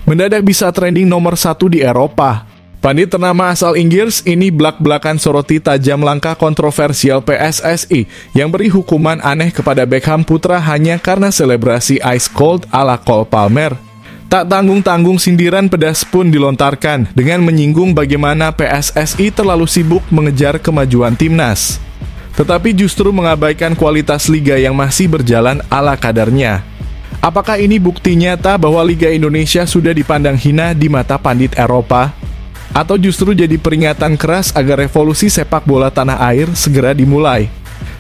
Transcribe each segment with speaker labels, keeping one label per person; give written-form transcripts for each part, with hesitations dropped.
Speaker 1: mendadak bisa trending nomor 1 di Eropa. Pandit ternama asal Inggris ini belak-belakan soroti tajam langkah kontroversial PSSI yang beri hukuman aneh kepada Beckham putra hanya karena selebrasi Ice Cold ala Cole Palmer. Tak tanggung-tanggung sindiran pedas pun dilontarkan dengan menyinggung bagaimana PSSI terlalu sibuk mengejar kemajuan timnas, tetapi justru mengabaikan kualitas liga yang masih berjalan ala kadarnya. Apakah ini bukti nyata bahwa Liga Indonesia sudah dipandang hina di mata pandit Eropa? Atau justru jadi peringatan keras agar revolusi sepak bola tanah air segera dimulai?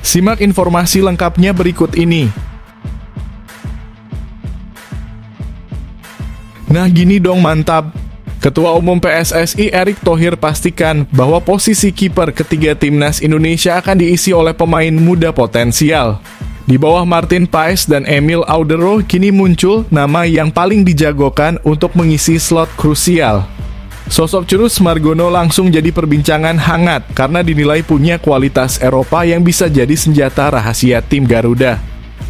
Speaker 1: Simak informasi lengkapnya berikut ini. Nah gini dong mantap. Ketua Umum PSSI Erick Thohir pastikan bahwa posisi kiper ketiga timnas Indonesia akan diisi oleh pemain muda potensial. Di bawah Martin Paes dan Emil Audero kini muncul nama yang paling dijagokan untuk mengisi slot krusial. Sosok Curus Margono langsung jadi perbincangan hangat karena dinilai punya kualitas Eropa yang bisa jadi senjata rahasia tim Garuda.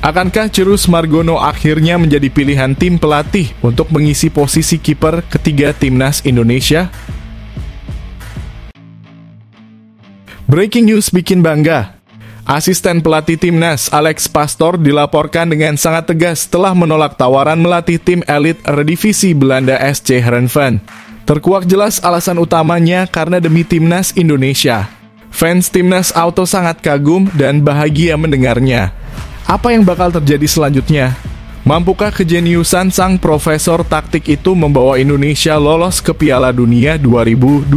Speaker 1: Akankah Curus Margono akhirnya menjadi pilihan tim pelatih untuk mengisi posisi kiper ketiga timnas Indonesia? Breaking news bikin bangga. Asisten pelatih timnas Alex Pastoor dilaporkan dengan sangat tegas telah menolak tawaran melatih tim elit Eredivisie Belanda SC Heerenveen. Terkuak jelas alasan utamanya karena demi timnas Indonesia. Fans timnas Auto sangat kagum dan bahagia mendengarnya. Apa yang bakal terjadi selanjutnya? Mampukah kejeniusan sang profesor taktik itu membawa Indonesia lolos ke Piala Dunia 2026?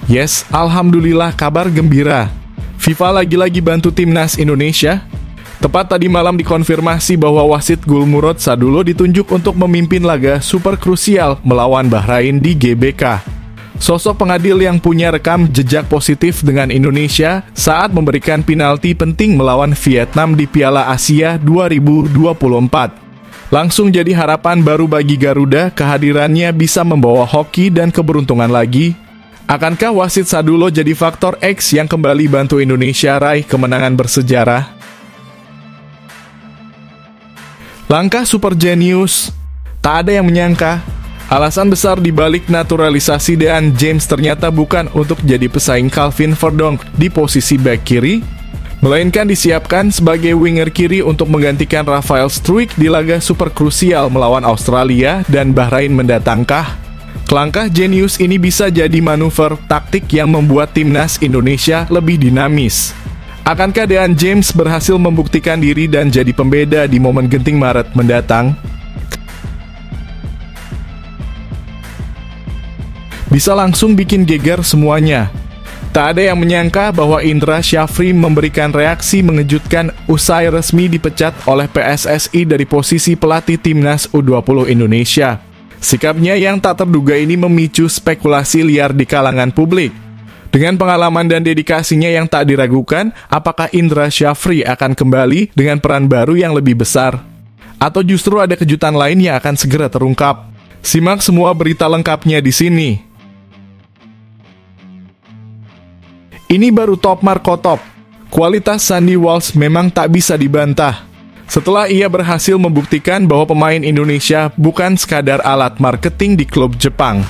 Speaker 1: Yes, alhamdulillah kabar gembira. FIFA lagi-lagi bantu timnas Indonesia. Tepat tadi malam dikonfirmasi bahwa wasit Gulmurod Sadulo ditunjuk untuk memimpin laga super krusial melawan Bahrain di GBK. Sosok pengadil yang punya rekam jejak positif dengan Indonesia saat memberikan penalti penting melawan Vietnam di Piala Asia 2024. Langsung jadi harapan baru bagi Garuda, kehadirannya bisa membawa hoki dan keberuntungan lagi. Akankah wasit Sadulo jadi faktor X yang kembali bantu Indonesia raih kemenangan bersejarah? Langkah super jenius, tak ada yang menyangka. Alasan besar dibalik naturalisasi Dean James ternyata bukan untuk jadi pesaing Calvin Verdonk di posisi back kiri, melainkan disiapkan sebagai winger kiri untuk menggantikan Rafael Struijk di laga super krusial melawan Australia dan Bahrain mendatangkah. Langkah jenius ini bisa jadi manuver taktik yang membuat timnas Indonesia lebih dinamis. Akankah Dean James berhasil membuktikan diri dan jadi pembeda di momen genting Maret mendatang? Bisa langsung bikin geger semuanya. Tak ada yang menyangka bahwa Indra Syafri memberikan reaksi mengejutkan usai resmi dipecat oleh PSSI dari posisi pelatih timnas U20 Indonesia. Sikapnya yang tak terduga ini memicu spekulasi liar di kalangan publik. Dengan pengalaman dan dedikasinya yang tak diragukan, apakah Indra Syafri akan kembali dengan peran baru yang lebih besar? Atau justru ada kejutan lain yang akan segera terungkap? Simak semua berita lengkapnya di sini. Ini baru top Marco Top. Kualitas Sandy Walsh memang tak bisa dibantah. Setelah ia berhasil membuktikan bahwa pemain Indonesia bukan sekadar alat marketing di klub Jepang.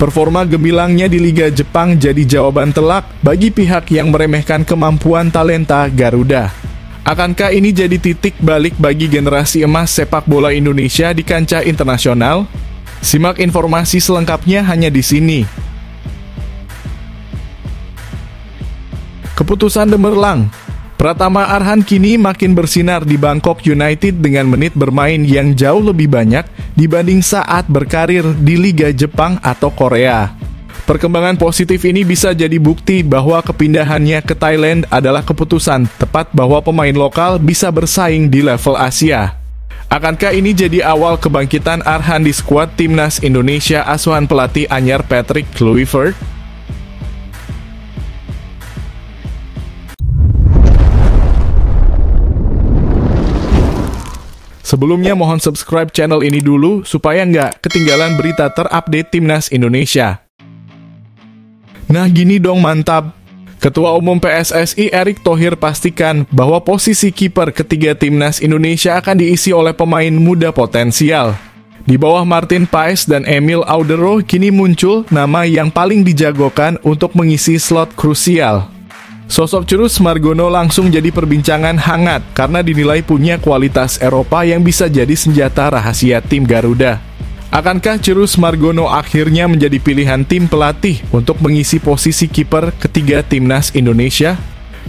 Speaker 1: Performa gemilangnya di Liga Jepang jadi jawaban telak bagi pihak yang meremehkan kemampuan talenta Garuda. Akankah ini jadi titik balik bagi generasi emas sepak bola Indonesia di kancah internasional? Simak informasi selengkapnya hanya di sini. Keputusan Demerlang. Pratama Arhan kini makin bersinar di Bangkok United dengan menit bermain yang jauh lebih banyak dibanding saat berkarir di Liga Jepang atau Korea. Perkembangan positif ini bisa jadi bukti bahwa kepindahannya ke Thailand adalah keputusan tepat bahwa pemain lokal bisa bersaing di level Asia. Akankah ini jadi awal kebangkitan Arhan di skuad timnas Indonesia asuhan pelatih anyar Patrick Kluivert? Sebelumnya mohon subscribe channel ini dulu supaya nggak ketinggalan berita terupdate timnas Indonesia. Nah gini dong mantap. Ketua Umum PSSI Erick Thohir pastikan bahwa posisi kiper ketiga timnas Indonesia akan diisi oleh pemain muda potensial. Di bawah Martin Paes dan Emil Audero, kini muncul nama yang paling dijagokan untuk mengisi slot krusial. Sosok Chirus Margono langsung jadi perbincangan hangat karena dinilai punya kualitas Eropa yang bisa jadi senjata rahasia tim Garuda. Akankah Chirus Margono akhirnya menjadi pilihan tim pelatih untuk mengisi posisi kiper ketiga timnas Indonesia?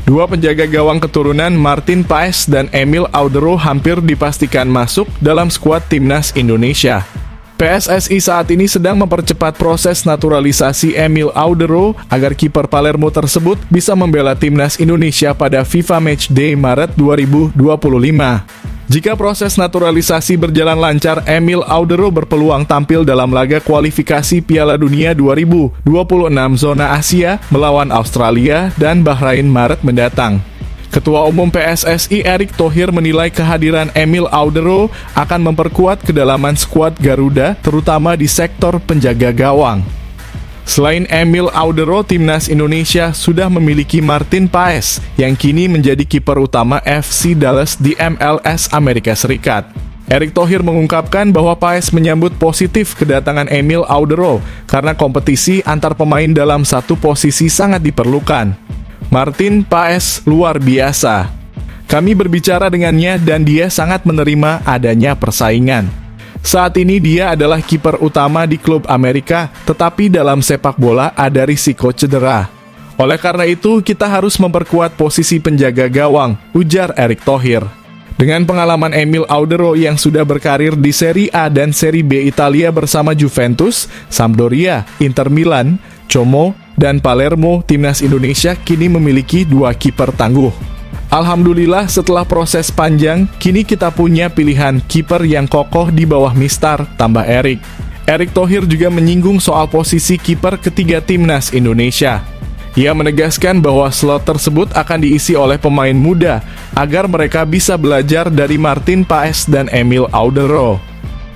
Speaker 1: Dua penjaga gawang keturunan Martin Paes dan Emil Audero hampir dipastikan masuk dalam skuad timnas Indonesia. PSSI saat ini sedang mempercepat proses naturalisasi Emil Audero agar kiper Palermo tersebut bisa membela timnas Indonesia pada FIFA Matchday Maret 2025. Jika proses naturalisasi berjalan lancar, Emil Audero berpeluang tampil dalam laga kualifikasi Piala Dunia 2026 zona Asia melawan Australia dan Bahrain Maret mendatang. Ketua Umum PSSI Erick Thohir menilai kehadiran Emil Audero akan memperkuat kedalaman skuad Garuda, terutama di sektor penjaga gawang. Selain Emil Audero, timnas Indonesia sudah memiliki Martin Paes yang kini menjadi kiper utama FC Dallas di MLS Amerika Serikat. Erick Thohir mengungkapkan bahwa Paes menyambut positif kedatangan Emil Audero karena kompetisi antar pemain dalam satu posisi sangat diperlukan. Martin Paes luar biasa. Kami berbicara dengannya dan dia sangat menerima adanya persaingan. Saat ini dia adalah kiper utama di klub Amerika, tetapi dalam sepak bola ada risiko cedera. Oleh karena itu, kita harus memperkuat posisi penjaga gawang, ujar Erick Thohir. Dengan pengalaman Emil Audero yang sudah berkarir di Serie A dan Serie B Italia bersama Juventus, Sampdoria, Inter Milan, Como, dan Palermo, timnas Indonesia kini memiliki dua kiper tangguh. Alhamdulillah setelah proses panjang, kini kita punya pilihan kiper yang kokoh di bawah Mistar, tambah Erick. Erick Thohir juga menyinggung soal posisi kiper ketiga timnas Indonesia. Ia menegaskan bahwa slot tersebut akan diisi oleh pemain muda agar mereka bisa belajar dari Martin Paes dan Emil Audero.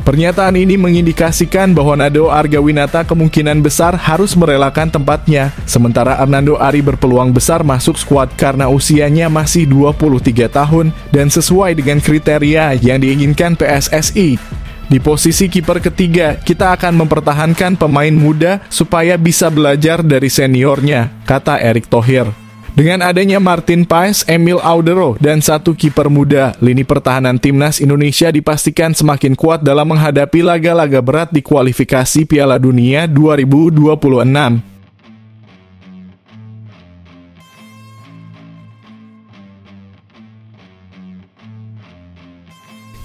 Speaker 1: Pernyataan ini mengindikasikan bahwa Nado Argawinata kemungkinan besar harus merelakan tempatnya, sementara Hernando Ari berpeluang besar masuk skuad karena usianya masih 23 tahun dan sesuai dengan kriteria yang diinginkan PSSI. Di posisi kiper ketiga, kita akan mempertahankan pemain muda supaya bisa belajar dari seniornya, kata Erick Thohir. Dengan adanya Martin Paes, Emil Audero, dan satu kiper muda, lini pertahanan timnas Indonesia dipastikan semakin kuat dalam menghadapi laga-laga berat di kualifikasi Piala Dunia 2026.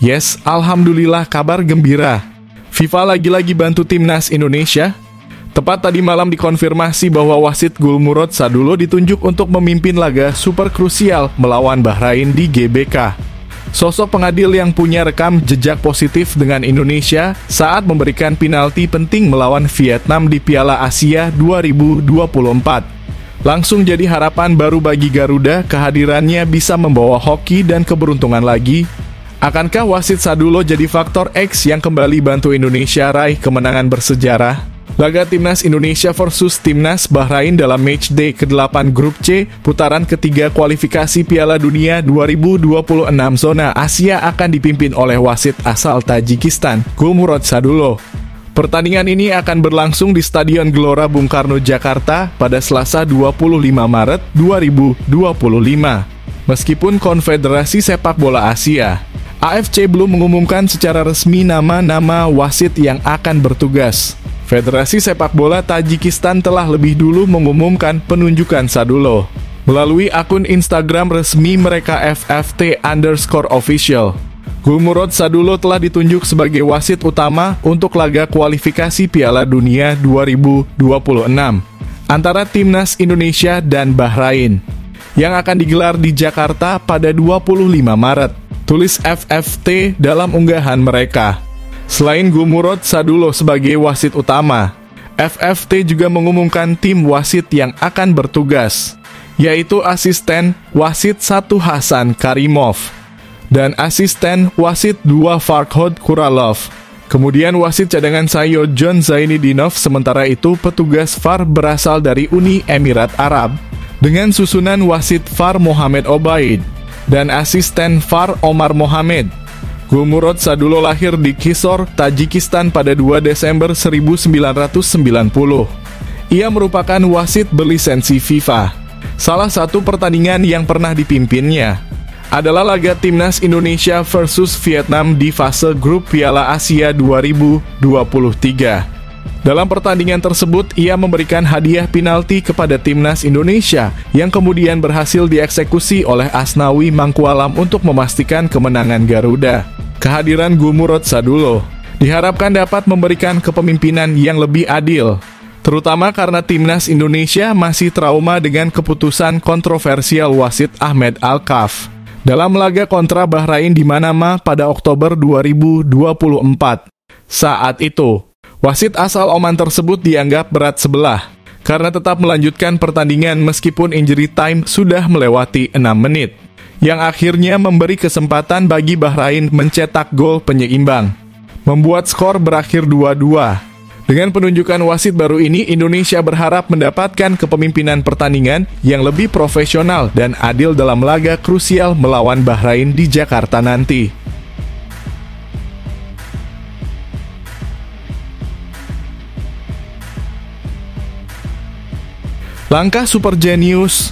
Speaker 1: Yes, alhamdulillah kabar gembira. FIFA lagi-lagi bantu timnas Indonesia. Tepat tadi malam dikonfirmasi bahwa wasit Gulmurod Sadulo ditunjuk untuk memimpin laga super krusial melawan Bahrain di GBK. Sosok pengadil yang punya rekam jejak positif dengan Indonesia saat memberikan penalti penting melawan Vietnam di Piala Asia 2024. Langsung jadi harapan baru bagi Garuda, kehadirannya bisa membawa hoki dan keberuntungan lagi. Akankah wasit Sadulo jadi faktor X yang kembali bantu Indonesia raih kemenangan bersejarah? Laga Timnas Indonesia versus Timnas Bahrain dalam Matchday ke-8 Grup C, putaran ketiga kualifikasi Piala Dunia 2026 zona Asia akan dipimpin oleh wasit asal Tajikistan, Gulmurod Sadulo. Pertandingan ini akan berlangsung di Stadion Gelora Bung Karno, Jakarta pada Selasa 25 Maret 2025. Meskipun Konfederasi Sepak Bola Asia, AFC belum mengumumkan secara resmi nama-nama wasit yang akan bertugas. Federasi Sepak Bola Tajikistan telah lebih dulu mengumumkan penunjukan Sadulo. Melalui akun Instagram resmi mereka FFT_official. Gulmurod Sadulo telah ditunjuk sebagai wasit utama untuk laga kualifikasi Piala Dunia 2026 antara Timnas Indonesia dan Bahrain yang akan digelar di Jakarta pada 25 Maret. Tulis FFT dalam unggahan mereka. Selain Gulmurod Sadulo sebagai wasit utama, FFT juga mengumumkan tim wasit yang akan bertugas, yaitu asisten wasit 1 Hasan Karimov dan asisten wasit 2 Farkhod Kuralov. Kemudian wasit cadangan Sayo John Zainidinov, sementara itu petugas VAR berasal dari Uni Emirat Arab. dengan susunan wasit VAR Mohamed Obaid dan asisten VAR Omar Mohamed. Gulmurod Sadulo lahir di Kisor, Tajikistan pada 2 Desember 1990. Ia merupakan wasit berlisensi FIFA. Salah satu pertandingan yang pernah dipimpinnya adalah laga Timnas Indonesia versus Vietnam di fase grup Piala Asia 2023. Dalam pertandingan tersebut, ia memberikan hadiah penalti kepada Timnas Indonesia yang kemudian berhasil dieksekusi oleh Asnawi Mangkualam untuk memastikan kemenangan Garuda. Kehadiran Gulmurod Sadulo diharapkan dapat memberikan kepemimpinan yang lebih adil, terutama karena Timnas Indonesia masih trauma dengan keputusan kontroversial wasit Ahmed Alkaf dalam laga kontra Bahrain di Manama pada Oktober 2024. Saat itu, wasit asal Oman tersebut dianggap berat sebelah karena tetap melanjutkan pertandingan meskipun injury time sudah melewati 6 menit, yang akhirnya memberi kesempatan bagi Bahrain mencetak gol penyeimbang, membuat skor berakhir 2-2. Dengan penunjukan wasit baru ini, Indonesia berharap mendapatkan kepemimpinan pertandingan yang lebih profesional dan adil dalam laga krusial melawan Bahrain di Jakarta nanti. Langkah super jenius,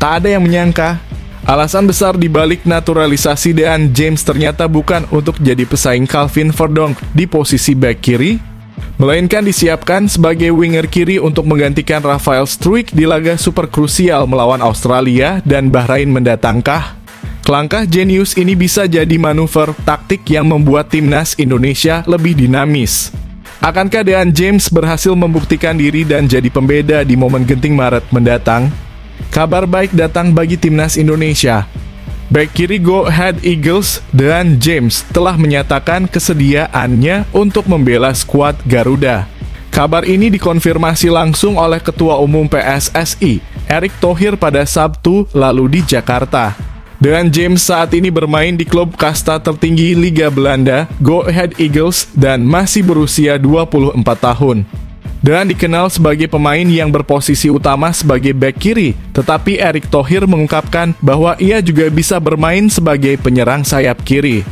Speaker 1: tak ada yang menyangka. Alasan besar dibalik naturalisasi DeAndre James ternyata bukan untuk jadi pesaing Calvin Verdonk di posisi bek kiri, melainkan disiapkan sebagai winger kiri untuk menggantikan Rafael Struijk di laga super krusial melawan Australia dan Bahrain mendatangkah. Langkah jenius ini bisa jadi manuver taktik yang membuat timnas Indonesia lebih dinamis. Akankah DeAndre James berhasil membuktikan diri dan jadi pembeda di momen genting Maret mendatang? Kabar baik datang bagi timnas Indonesia. Bek kiri Go Ahead Eagles, DeAndre James telah menyatakan kesediaannya untuk membela skuad Garuda. Kabar ini dikonfirmasi langsung oleh Ketua Umum PSSI, Erick Thohir pada Sabtu lalu di Jakarta. DeAndre James saat ini bermain di klub kasta tertinggi Liga Belanda, Go Ahead Eagles, dan masih berusia 24 tahun. Dan dikenal sebagai pemain yang berposisi utama sebagai bek kiri, tetapi Erick Thohir mengungkapkan bahwa ia juga bisa bermain sebagai penyerang sayap kiri.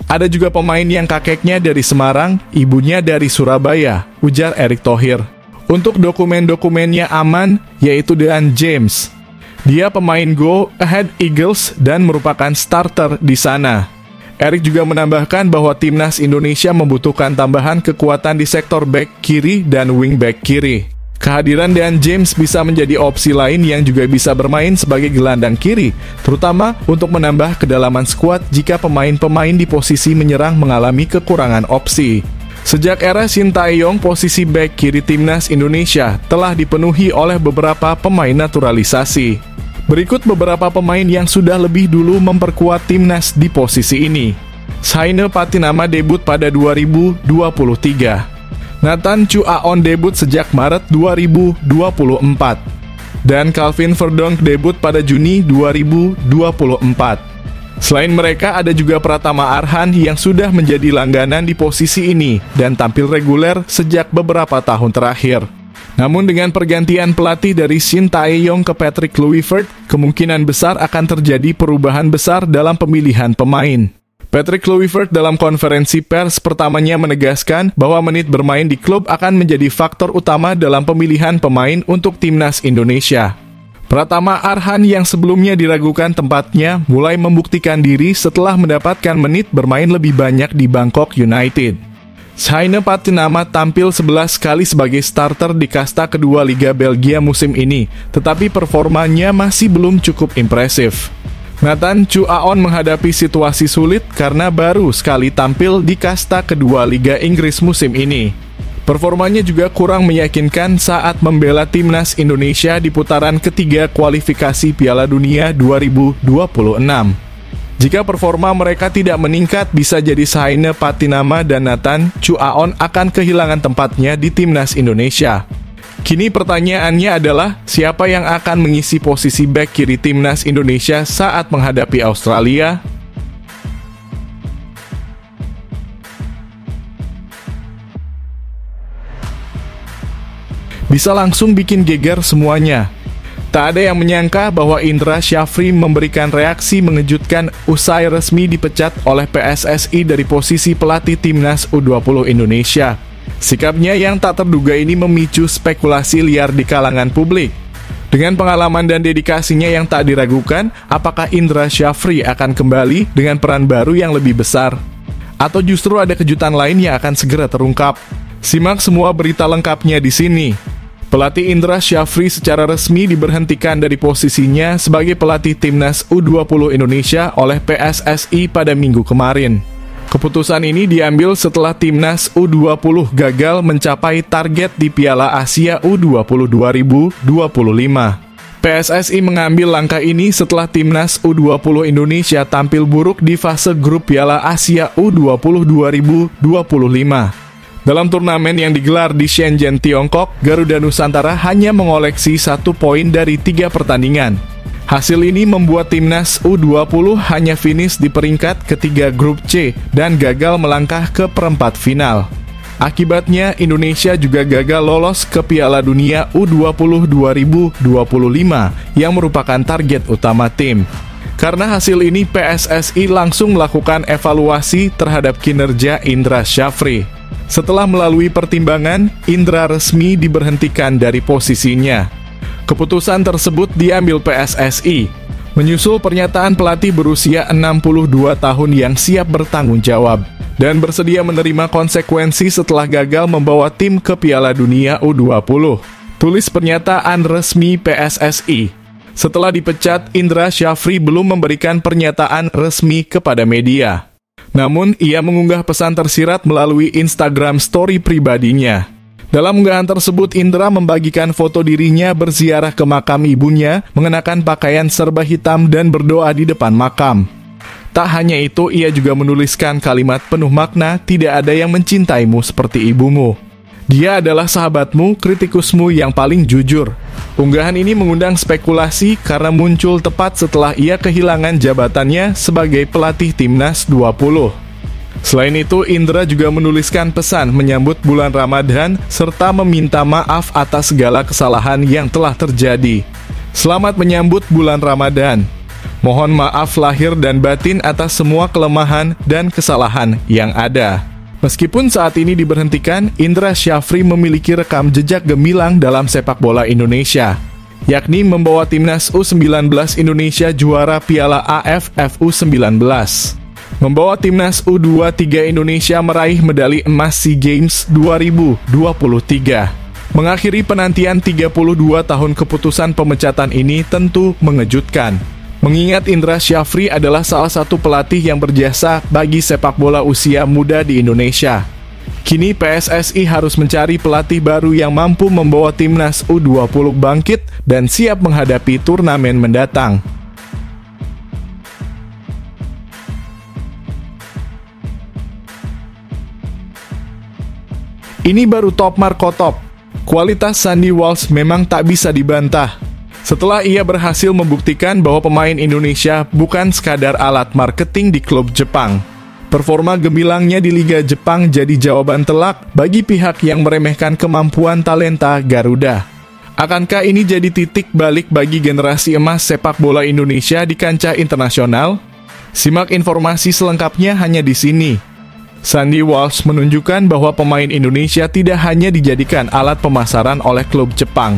Speaker 1: Ada juga pemain yang kakeknya dari Semarang, ibunya dari Surabaya, ujar Erick Thohir. Untuk dokumen-dokumennya aman, yaitu DeAndre James. Dia pemain Go Ahead Eagles dan merupakan starter di sana. Erick juga menambahkan bahwa timnas Indonesia membutuhkan tambahan kekuatan di sektor back kiri dan wing back kiri. Kehadiran DeAndre James bisa menjadi opsi lain yang juga bisa bermain sebagai gelandang kiri, terutama untuk menambah kedalaman skuad jika pemain-pemain di posisi menyerang mengalami kekurangan opsi. Sejak era Sintayong, posisi back kiri timnas Indonesia telah dipenuhi oleh beberapa pemain naturalisasi. Berikut beberapa pemain yang sudah lebih dulu memperkuat timnas di posisi ini. Saine Patinama debut pada 2023. Nathan Chu Aon debut sejak Maret 2024. Dan Calvin Verdonk debut pada Juni 2024. Selain mereka, ada juga Pratama Arhan yang sudah menjadi langganan di posisi ini dan tampil reguler sejak beberapa tahun terakhir. Namun dengan pergantian pelatih dari Sintayong ke Patrick Kluivert, kemungkinan besar akan terjadi perubahan besar dalam pemilihan pemain. Patrick Kluivert dalam konferensi pers pertamanya menegaskan bahwa menit bermain di klub akan menjadi faktor utama dalam pemilihan pemain untuk timnas Indonesia. Pratama Arhan yang sebelumnya diragukan tempatnya mulai membuktikan diri setelah mendapatkan menit bermain lebih banyak di Bangkok United. Saine Patinama tampil 11 kali sebagai starter di kasta kedua Liga Belgia musim ini, tetapi performanya masih belum cukup impresif. Nathan Chu Aon menghadapi situasi sulit karena baru sekali tampil di kasta kedua Liga Inggris musim ini. Performanya juga kurang meyakinkan saat membela timnas Indonesia di putaran ketiga kualifikasi Piala Dunia 2026. Jika performa mereka tidak meningkat, bisa jadi Saine Patinama dan Nathan Chu Aon akan kehilangan tempatnya di timnas Indonesia. Kini pertanyaannya adalah, siapa yang akan mengisi posisi bek kiri timnas Indonesia saat menghadapi Australia? Bisa langsung bikin geger semuanya. Tak ada yang menyangka bahwa Indra Syafri memberikan reaksi mengejutkan usai resmi dipecat oleh PSSI dari posisi pelatih Timnas U20 Indonesia. Sikapnya yang tak terduga ini memicu spekulasi liar di kalangan publik. Dengan pengalaman dan dedikasinya yang tak diragukan, apakah Indra Syafri akan kembali dengan peran baru yang lebih besar? Atau justru ada kejutan lain yang akan segera terungkap? Simak semua berita lengkapnya di sini. Pelatih Indra Syafri secara resmi diberhentikan dari posisinya sebagai pelatih Timnas U20 Indonesia oleh PSSI pada Minggu kemarin. Keputusan ini diambil setelah Timnas U20 gagal mencapai target di Piala Asia U20 2025. PSSI mengambil langkah ini setelah Timnas U20 Indonesia tampil buruk di fase grup Piala Asia U20 2025. Dalam turnamen yang digelar di Shenzhen, Tiongkok, Garuda Nusantara hanya mengoleksi 1 poin dari 3 pertandingan. Hasil ini membuat Timnas U20 hanya finish di peringkat ketiga grup C dan gagal melangkah ke perempat final. Akibatnya, Indonesia juga gagal lolos ke Piala Dunia U20 2025 yang merupakan target utama tim. Karena hasil ini, PSSI langsung melakukan evaluasi terhadap kinerja Indra Syafri. Setelah melalui pertimbangan, Indra resmi diberhentikan dari posisinya. Keputusan tersebut diambil PSSI, menyusul pernyataan pelatih berusia 62 tahun yang siap bertanggung jawab dan bersedia menerima konsekuensi setelah gagal membawa tim ke Piala Dunia U20. Tulis pernyataan resmi PSSI. Setelah dipecat, Indra Syafri belum memberikan pernyataan resmi kepada media. Namun, ia mengunggah pesan tersirat melalui Instagram story pribadinya. Dalam unggahan tersebut, Indra membagikan foto dirinya berziarah ke makam ibunya, mengenakan pakaian serba hitam dan berdoa di depan makam. Tak hanya itu, ia juga menuliskan kalimat penuh makna, "Tidak ada yang mencintaimu seperti ibumu. Dia adalah sahabatmu, kritikusmu yang paling jujur." Unggahan ini mengundang spekulasi karena muncul tepat setelah ia kehilangan jabatannya sebagai pelatih Timnas 20. Selain itu, Indra juga menuliskan pesan menyambut bulan Ramadan serta meminta maaf atas segala kesalahan yang telah terjadi. Selamat menyambut bulan Ramadan. Mohon maaf lahir dan batin atas semua kelemahan dan kesalahan yang ada. Meskipun saat ini diberhentikan, Indra Syafri memiliki rekam jejak gemilang dalam sepak bola Indonesia, yakni membawa Timnas U19 Indonesia juara Piala AFF U19, membawa Timnas U23 Indonesia meraih medali emas SEA Games 2023. Mengakhiri penantian 32 tahun keputusan pemecatan ini tentu mengejutkan. Mengingat Indra Syafri adalah salah satu pelatih yang berjasa bagi sepak bola usia muda di Indonesia. Kini PSSI harus mencari pelatih baru yang mampu membawa Timnas U20 bangkit dan siap menghadapi turnamen mendatang. Ini baru top Marco Top. Kualitas Sandy Walsh memang tak bisa dibantah. Setelah ia berhasil membuktikan bahwa pemain Indonesia bukan sekadar alat marketing di klub Jepang. Performa gemilangnya di Liga Jepang jadi jawaban telak bagi pihak yang meremehkan kemampuan talenta Garuda. Akankah ini jadi titik balik bagi generasi emas sepak bola Indonesia di kancah internasional? Simak informasi selengkapnya hanya di sini. Sandy Walsh menunjukkan bahwa pemain Indonesia tidak hanya dijadikan alat pemasaran oleh klub Jepang.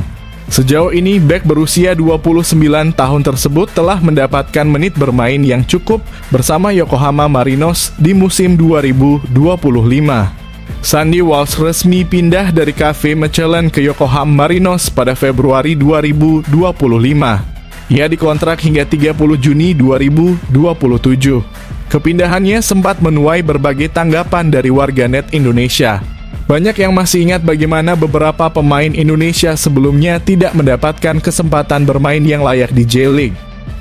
Speaker 1: Sejauh ini, bek berusia 29 tahun tersebut telah mendapatkan menit bermain yang cukup bersama Yokohama Marinos di musim 2025. Sandy Walsh resmi pindah dari KV Mechelen ke Yokohama Marinos pada Februari 2025. Ia dikontrak hingga 30 Juni 2027. Kepindahannya sempat menuai berbagai tanggapan dari warganet Indonesia. Banyak yang masih ingat bagaimana beberapa pemain Indonesia sebelumnya tidak mendapatkan kesempatan bermain yang layak di J-League.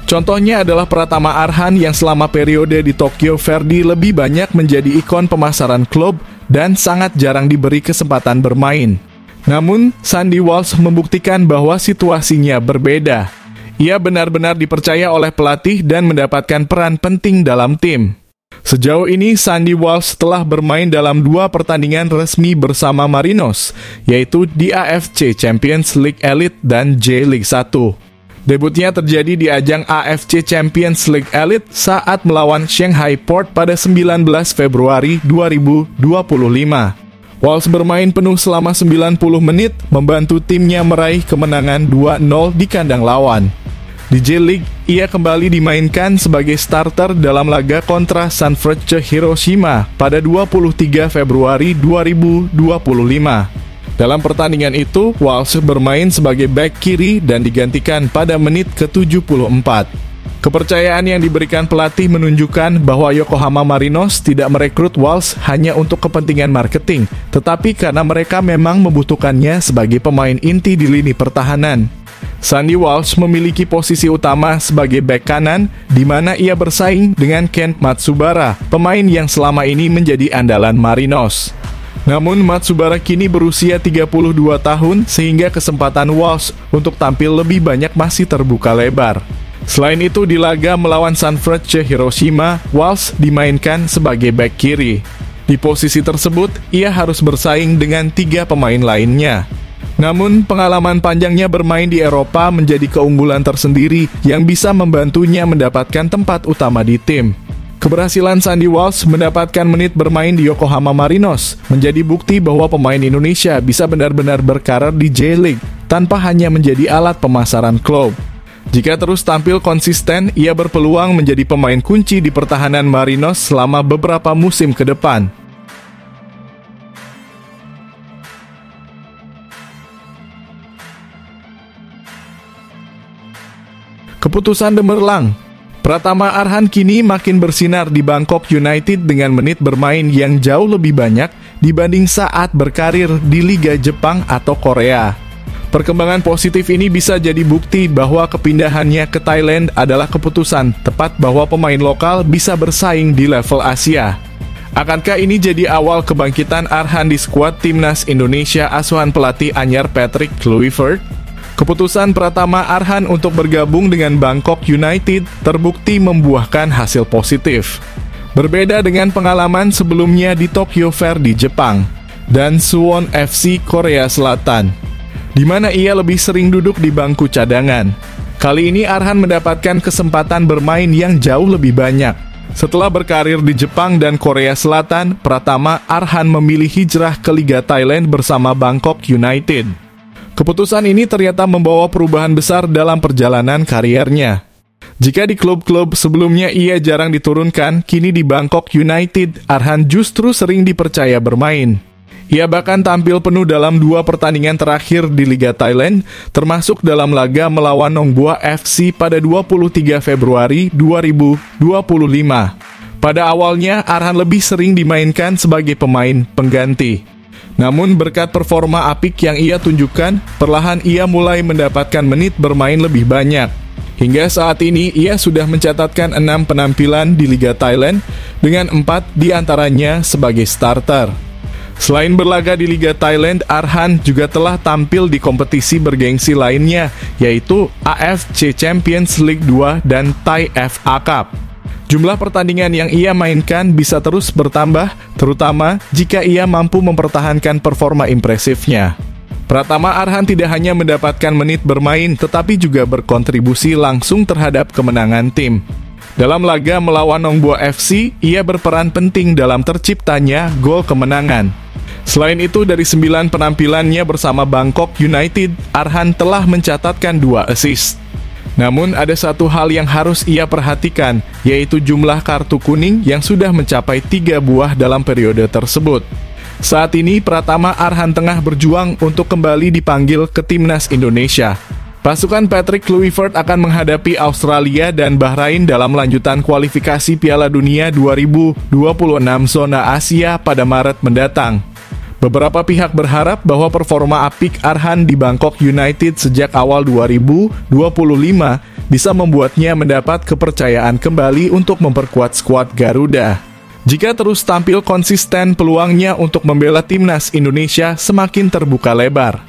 Speaker 1: Contohnya adalah Pratama Arhan yang selama periode di Tokyo Verdy lebih banyak menjadi ikon pemasaran klub dan sangat jarang diberi kesempatan bermain. Namun, Sandy Walsh membuktikan bahwa situasinya berbeda. Ia benar-benar dipercaya oleh pelatih dan mendapatkan peran penting dalam tim. Sejauh ini, Sandy Walsh telah bermain dalam 2 pertandingan resmi bersama Marinos, yaitu di AFC Champions League Elite dan J-League 1. Debutnya terjadi di ajang AFC Champions League Elite saat melawan Shanghai Port pada 19 Februari 2025. Walsh bermain penuh selama 90 menit, membantu timnya meraih kemenangan 2-0 di kandang lawan. Di J-League, ia kembali dimainkan sebagai starter dalam laga kontra Sanfrecce Hiroshima pada 23 Februari 2025. Dalam pertandingan itu, Walsh bermain sebagai bek kiri dan digantikan pada menit ke-74. Kepercayaan yang diberikan pelatih menunjukkan bahwa Yokohama Marinos tidak merekrut Walsh hanya untuk kepentingan marketing, tetapi karena mereka memang membutuhkannya sebagai pemain inti di lini pertahanan. Sandy Walsh memiliki posisi utama sebagai bek kanan, di mana ia bersaing dengan Ken Matsubara, pemain yang selama ini menjadi andalan Marinos. Namun Matsubara kini berusia 32 tahun sehingga kesempatan Walsh untuk tampil lebih banyak masih terbuka lebar. Selain itu di laga melawan Sanfrecce Hiroshima, Walsh dimainkan sebagai bek kiri. Di posisi tersebut, ia harus bersaing dengan 3 pemain lainnya. Namun pengalaman panjangnya bermain di Eropa menjadi keunggulan tersendiri yang bisa membantunya mendapatkan tempat utama di tim. Keberhasilan Sandy Walsh mendapatkan menit bermain di Yokohama Marinos menjadi bukti bahwa pemain Indonesia bisa benar-benar berkarir di J-League tanpa hanya menjadi alat pemasaran klub. Jika terus tampil konsisten, ia berpeluang menjadi pemain kunci di pertahanan Marinos selama beberapa musim ke depan. Keputusan Cemerlang. Pratama Arhan kini makin bersinar di Bangkok United dengan menit bermain yang jauh lebih banyak dibanding saat berkarir di Liga Jepang atau Korea. Perkembangan positif ini bisa jadi bukti bahwa kepindahannya ke Thailand adalah keputusan tepat bahwa pemain lokal bisa bersaing di level Asia. Akankah ini jadi awal kebangkitan Arhan di skuad timnas Indonesia asuhan pelatih anyar Patrick Kluivert? Keputusan Pratama Arhan untuk bergabung dengan Bangkok United terbukti membuahkan hasil positif. Berbeda dengan pengalaman sebelumnya di Tokyo Fair di Jepang dan Suwon FC Korea Selatan, di mana ia lebih sering duduk di bangku cadangan. Kali ini Arhan mendapatkan kesempatan bermain yang jauh lebih banyak. Setelah berkarir di Jepang dan Korea Selatan, Pratama Arhan memilih hijrah ke Liga Thailand bersama Bangkok United. Keputusan ini ternyata membawa perubahan besar dalam perjalanan kariernya. Jika di klub-klub sebelumnya ia jarang diturunkan, kini di Bangkok United, Arhan justru sering dipercaya bermain. Ia bahkan tampil penuh dalam 2 pertandingan terakhir di Liga Thailand, termasuk dalam laga melawan Nong Bua FC pada 23 Februari 2025. Pada awalnya, Arhan lebih sering dimainkan sebagai pemain pengganti. Namun berkat performa apik yang ia tunjukkan, perlahan ia mulai mendapatkan menit bermain lebih banyak. Hingga saat ini ia sudah mencatatkan 6 penampilan di Liga Thailand dengan 4 diantaranya sebagai starter. Selain berlaga di Liga Thailand, Arhan juga telah tampil di kompetisi bergengsi lainnya, yaitu AFC Champions League 2 dan Thai FA Cup. Jumlah pertandingan yang ia mainkan bisa terus bertambah, terutama jika ia mampu mempertahankan performa impresifnya. Pratama Arhan tidak hanya mendapatkan menit bermain, tetapi juga berkontribusi langsung terhadap kemenangan tim. Dalam laga melawan Nong Bua FC, ia berperan penting dalam terciptanya gol kemenangan. Selain itu, dari 9 penampilannya bersama Bangkok United, Arhan telah mencatatkan 2 assist. Namun ada satu hal yang harus ia perhatikan, yaitu jumlah kartu kuning yang sudah mencapai 3 buah dalam periode tersebut. Saat ini Pratama Arhan tengah berjuang untuk kembali dipanggil ke timnas Indonesia. Pasukan Patrick Kluivert akan menghadapi Australia dan Bahrain dalam lanjutan kualifikasi Piala Dunia 2026 zona Asia pada Maret mendatang. Beberapa pihak berharap bahwa performa apik Arhan di Bangkok United sejak awal 2025 bisa membuatnya mendapat kepercayaan kembali untuk memperkuat skuad Garuda. Jika terus tampil konsisten, peluangnya untuk membela timnas Indonesia semakin terbuka lebar.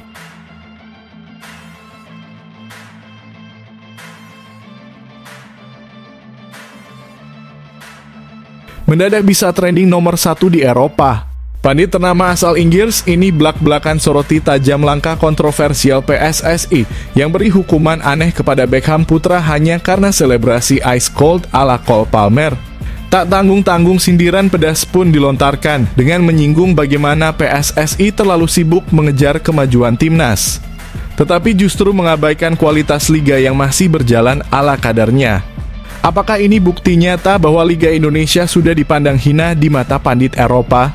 Speaker 1: Mendadak bisa trending nomor 1 di Eropa. Pandit ternama asal Inggris ini blak-blakan soroti tajam langkah kontroversial PSSI yang beri hukuman aneh kepada Beckham Putra hanya karena selebrasi Ice Cold ala Cole Palmer. Tak tanggung-tanggung sindiran pedas pun dilontarkan dengan menyinggung bagaimana PSSI terlalu sibuk mengejar kemajuan timnas, tetapi justru mengabaikan kualitas liga yang masih berjalan ala kadarnya. Apakah ini bukti nyata bahwa Liga Indonesia sudah dipandang hina di mata pandit Eropa?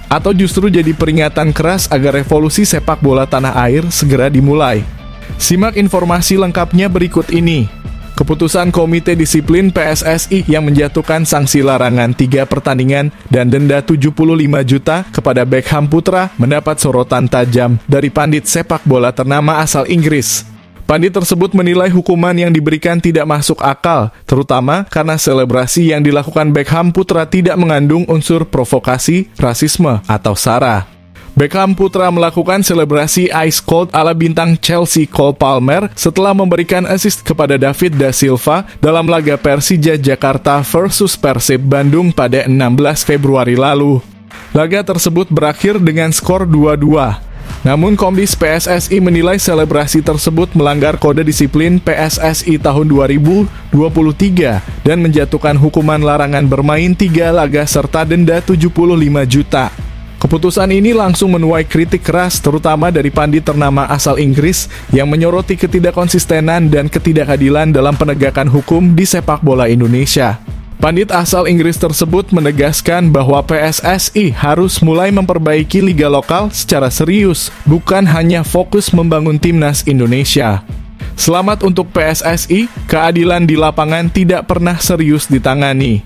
Speaker 1: Atau justru jadi peringatan keras agar revolusi sepak bola tanah air segera dimulai? Simak informasi lengkapnya berikut ini. Keputusan Komite Disiplin PSSI yang menjatuhkan sanksi larangan 3 pertandingan dan denda 75 juta kepada Beckham Putra mendapat sorotan tajam dari pandit sepak bola ternama asal Inggris. Pandit tersebut menilai hukuman yang diberikan tidak masuk akal, terutama karena selebrasi yang dilakukan Beckham Putra tidak mengandung unsur provokasi, rasisme, atau sara. Beckham Putra melakukan selebrasi Ice Cold ala bintang Chelsea Cole Palmer setelah memberikan assist kepada David da Silva dalam laga Persija Jakarta versus Persib Bandung pada 16 Februari lalu. Laga tersebut berakhir dengan skor 2-2. Namun Komdis PSSI menilai selebrasi tersebut melanggar kode disiplin PSSI tahun 2023 dan menjatuhkan hukuman larangan bermain 3 laga serta denda 75 juta. Keputusan ini langsung menuai kritik keras terutama dari pandit ternama asal Inggris yang menyoroti ketidakkonsistenan dan ketidakadilan dalam penegakan hukum di sepak bola Indonesia. Pandit asal Inggris tersebut menegaskan bahwa PSSI harus mulai memperbaiki liga lokal secara serius, bukan hanya fokus membangun timnas Indonesia. Selamat untuk PSSI, keadilan di lapangan tidak pernah serius ditangani.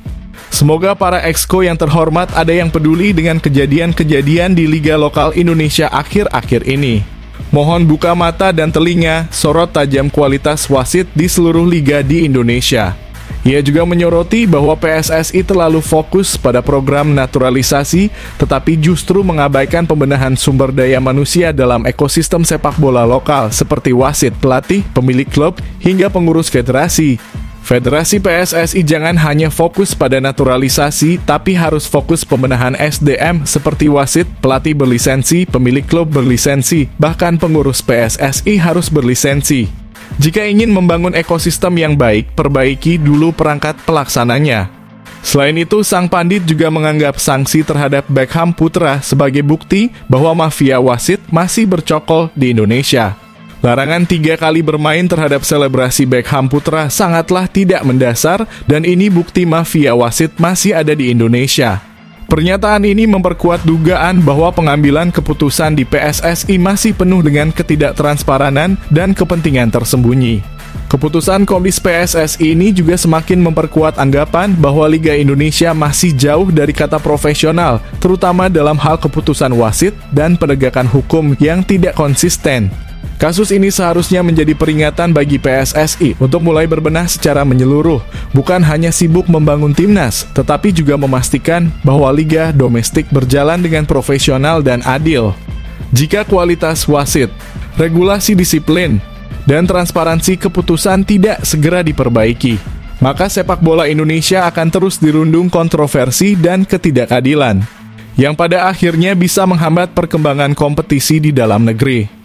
Speaker 1: Semoga para exco yang terhormat ada yang peduli dengan kejadian-kejadian di liga lokal Indonesia akhir-akhir ini. Mohon buka mata dan telinga, sorot tajam kualitas wasit di seluruh liga di Indonesia. Ia juga menyoroti bahwa PSSI terlalu fokus pada program naturalisasi, tetapi justru mengabaikan pembenahan sumber daya manusia dalam ekosistem sepak bola lokal seperti wasit, pelatih, pemilik klub, hingga pengurus federasi. Federasi PSSI jangan hanya fokus pada naturalisasi, tapi harus fokus pembenahan SDM seperti wasit, pelatih berlisensi, pemilik klub berlisensi, bahkan pengurus PSSI harus berlisensi. Jika ingin membangun ekosistem yang baik, perbaiki dulu perangkat pelaksananya. Selain itu, sang pandit juga menganggap sanksi terhadap Beckham Putra sebagai bukti bahwa mafia wasit masih bercokol di Indonesia. Larangan 3 kali bermain terhadap selebrasi Beckham Putra sangatlah tidak mendasar dan ini bukti mafia wasit masih ada di Indonesia. Pernyataan ini memperkuat dugaan bahwa pengambilan keputusan di PSSI masih penuh dengan ketidaktransparan dan kepentingan tersembunyi. Keputusan Komdis PSSI ini juga semakin memperkuat anggapan bahwa Liga Indonesia masih jauh dari kata profesional, terutama dalam hal keputusan wasit dan penegakan hukum yang tidak konsisten. Kasus ini seharusnya menjadi peringatan bagi PSSI untuk mulai berbenah secara menyeluruh, bukan hanya sibuk membangun timnas, tetapi juga memastikan bahwa liga domestik berjalan dengan profesional dan adil. Jika kualitas wasit, regulasi disiplin, dan transparansi keputusan tidak segera diperbaiki, maka sepak bola Indonesia akan terus dirundung kontroversi dan ketidakadilan, yang pada akhirnya bisa menghambat perkembangan kompetisi di dalam negeri.